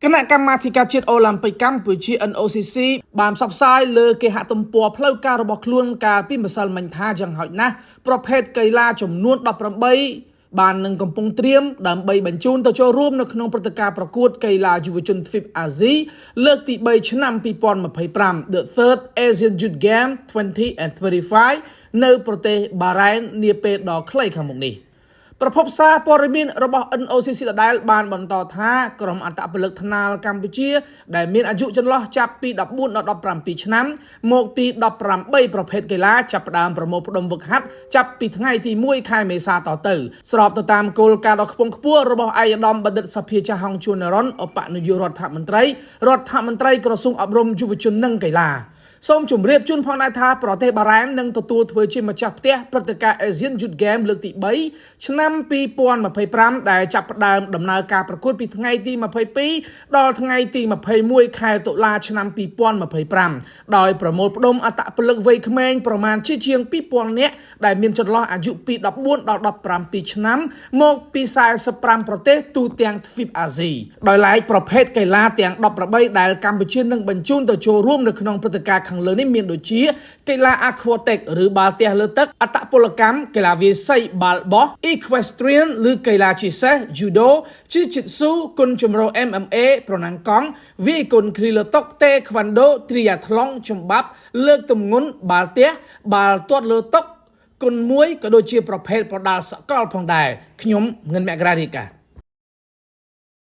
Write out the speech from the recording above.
គណៈកម្មាធិការជាតិអូឡ িম্প ិកកម្ពុជា NOCC បានផ្សព្វផ្សាយលើគេហទំព័រផ្លូវការរបស់ខ្លួនកាលពីម្សិលមិញថាយ៉ាងហោចណាស់ប្រភេទកីឡាចំនួន18បាននឹងកំពុងត្រៀមដើម្បីបញ្ជូនទៅចូលរួមនៅក្នុងព្រឹត្តិការណ៍ប្រកួតកីឡាយុវជនទ្វីបអាស៊ីលើកទី3ឆ្នាំ2025 The Third Asian Youth Game 2025 នៅប្រទេសបារ៉ែននាពេលដ៏ខ្លីខាងមុខនេះប្រភពសារព័ត៌មានរបស់ NOCC ដដែលបានបន្តថាក្រុមអត្តពលិកថ្នាលកម្ពុជាដែលមានអាយុចន្លោះចាប់ពី14ដល់17ឆ្នាំមកពី18ប្រភេទកីឡាចាប់ផ្ដើមប្រមូលផ្ដុំហ្វឹកហាត់ចាប់ពីថ្ងៃទី1ខែមេសាតទៅស្របទៅតាមគោលការណ៍ដ៏ខ្ពង់ខ្ពស់របស់ឯកឧត្តមបណ្ឌិតសភាចាស់ហងជួននរ៉ុនឧបនាយករដ្ឋមន្ត្រីក្រសួងអប់រំយុវជននិងកីឡាសូមជម្រាបជូនផងដែរថាប្រទេសបារ៉ែននឹងទទួលធ្វើជាម្ចាស់ផ្ទះព្រឹត្តិការណ៍ Asian Youth Game លើកទី3ឆ្នាំ2025ដែលចាប់ផ្ដើមដំណើរការប្រកួតពីថ្ងៃទី22ដល់ថ្ងៃទី21ខែតុលាឆ្នាំ2025ដោយប្រមូលផ្ដុំអត្តពលិកវ័យក្មេងប្រមាណជាង2000នាក់ដែលមានចន្លោះអាយុពី14ដល់17ឆ្នាំមកពី45ប្រទេសទូទាំងទ្វីបអាស៊ីដោយឡែកប្រភេទកីឡាទាំង18ដែលកម្ពុជានឹងបញ្ជូនទៅចូលរួមនៅក្នុងព្រឹត្តិការណ៍ខាងលើនេះមានដូចជាកីឡា Aquatic ឬបាល់ទះលើទឹកអត្តពលកម្មកីឡាវាយសីបាល់បោះ Equestrian ឬកីឡាជិះសេះ Judo Jiu-Jitsu គុនជំរោ MMA ប្រណាំងកង់វាយគុនគ្រីលើតុ Taekwondo Triathlon ចំបាប់លើកទម្ងន់បាល់ទះបាល់ទាត់លើតុគុនមួយក៏ដូចជាប្រភេទប្រដាល់សកលផងដែរខ្ញុំងិនមករារីកា